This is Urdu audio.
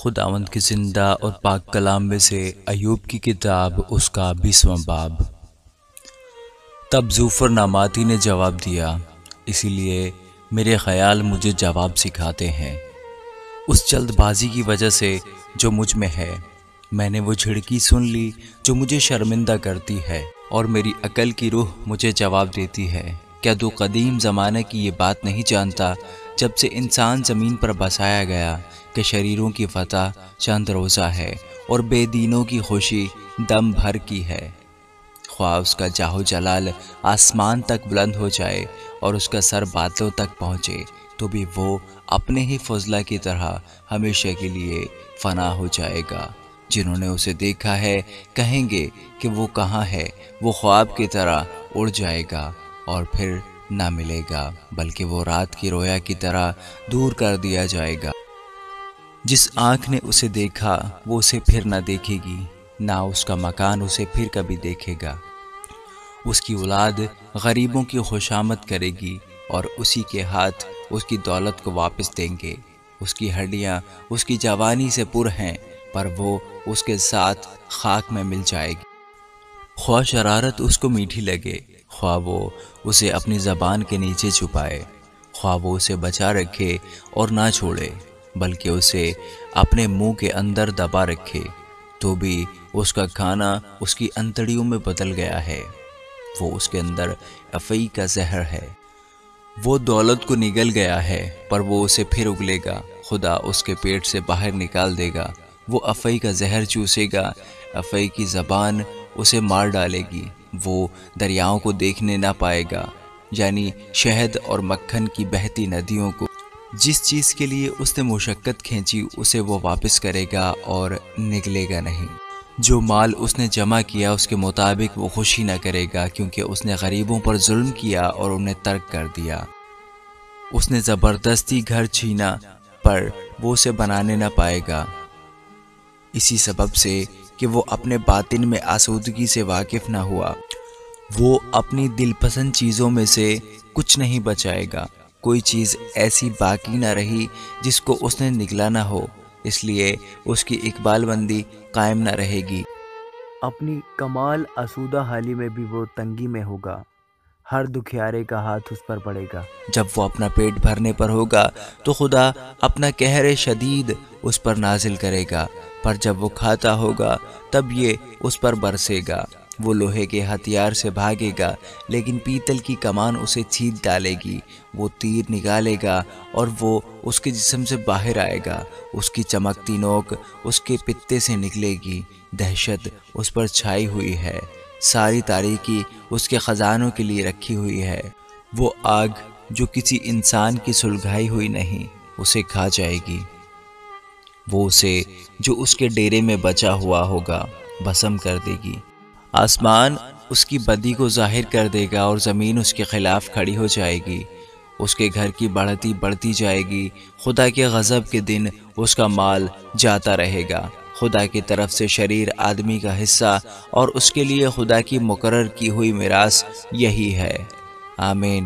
خداوند کی زندہ اور پاک کلام میں سے ایوب کی کتاب اس کا 20واں باب۔ تب زوفر ناماتی نے جواب دیا، اسی لیے میرے خیال مجھے جواب سکھاتے ہیں۔ اس جلد بازی کی وجہ سے جو مجھ میں ہے، میں نے وہ جھڑکی سن لی جو مجھے شرمندہ کرتی ہے، اور میری عقل کی روح مجھے جواب دیتی ہے۔ کیا تو قدیم زمانے کی یہ بات نہیں جانتا، جب سے انسان زمین پر بسایا گیا، کہ شریروں کی فتح چند روزہ ہے اور بے دینوں کی خوشی دم بھر کی ہے؟ خواہ اس کا جاہ جلال آسمان تک بلند ہو جائے اور اس کا سر بادلوں تک پہنچے، تو بھی وہ اپنے ہی فضلہ کی طرح ہمیشہ کے لیے فنا ہو جائے گا۔ جنہوں نے اسے دیکھا ہے کہیں گے کہ وہ کہاں ہے؟ وہ خواب کی طرح اڑ جائے گا اور پھر نہ ملے گا، بلکہ وہ رات کی رویا کی طرح دور کر دیا جائے گا۔ جس آنکھ نے اسے دیکھا وہ اسے پھر نہ دیکھے گی، نہ اس کا مکان اسے پھر کبھی دیکھے گا۔ اس کی اولاد غریبوں کی خوشامد کرے گی اور اسی کے ہاتھ اس کی دولت کو واپس دیں گے۔ اس کی ہڈیاں اس کی جوانی سے پر ہیں، پر وہ اس کے ساتھ خاک میں مل جائے گی۔ خواہ شرارت اس کو میٹھی لگے، خواہ وہ اسے اپنی زبان کے نیچے چھپائے، خواہ وہ اسے بچا رکھے اور نہ چھوڑے، بلکہ اسے اپنے منہ کے اندر دبا رکھے، تو بھی اس کا کھانا اس کی انتڑیوں میں بدل گیا ہے۔ وہ اس کے اندر افعی کا زہر ہے۔ وہ دولت کو نگل گیا ہے، پر وہ اسے پھر اگلے گا۔ خدا اس کے پیٹ سے باہر نکال دے گا۔ وہ افعی کا زہر چوسے گا، افعی کی زبان اسے مار ڈالے گی۔ وہ دریاؤں کو دیکھنے نہ پائے گا، یعنی شہد اور مکھن کی بہتی ندیوں کو۔ جس چیز کے لیے اس نے مشقت کھینچی اسے وہ واپس کرے گا اور نگلے گا نہیں۔ جو مال اس نے جمع کیا اس کے مطابق وہ خوشی نہ کرے گا، کیونکہ اس نے غریبوں پر ظلم کیا اور انہیں ترک کر دیا۔ اس نے زبردستی گھر چھینا، پر وہ اسے بنانے نہ پائے گا، اسی سبب سے کہ وہ اپنے باطن میں آسودگی سے واقف نہ ہوا۔ وہ اپنی دل پسند چیزوں میں سے کچھ نہیں بچائے گا۔ کوئی چیز ایسی باقی نہ رہی جس کو اس نے نگلا نہ ہو، اس لیے اس کی اقبال بندی قائم نہ رہے گی۔ اپنی کمال آسودہ حالی میں بھی وہ تنگی میں ہوگا، ہر دکھیارے کا ہاتھ اس پر پڑے گا۔ جب وہ اپنا پیٹ بھرنے پر ہوگا تو خدا اپنا قہر شدید اس پر نازل کرے گا، پر جب وہ کھاتا ہوگا تب یہ اس پر برسے گا۔ وہ لوہے کے ہتھیار سے بھاگے گا، لیکن پیتل کی کمان اسے چھید ڈالے گی۔ وہ تیر نکالے گا اور وہ اس کے جسم سے باہر آئے گا۔ اس کی چمکتی نوک اس کے پتے سے نکلے گی۔ دہشت اس پر چھائی ہوئی ہے، ساری تاریکی اس کے خزانوں کے لیے رکھی ہوئی ہے۔ وہ آگ جو کسی انسان کی سلگائی ہوئی نہیں، اسے کھا جائے گی۔ وہ اسے جو اس کے ڈیرے میں بچا ہوا ہوگا بھسم کر دے گی۔ آسمان اس کی بدی کو ظاہر کر دے گا اور زمین اس کے خلاف کھڑی ہو جائے گی۔ اس کے گھر کی بڑھتی جائے گی۔ خدا کے غضب کے دن اس کا مال جاتا رہے گا۔ خدا کی طرف سے شریر آدمی کا حصہ اور اس کے لیے خدا کی مقرر کی ہوئی میراث یہی ہے۔ آمین۔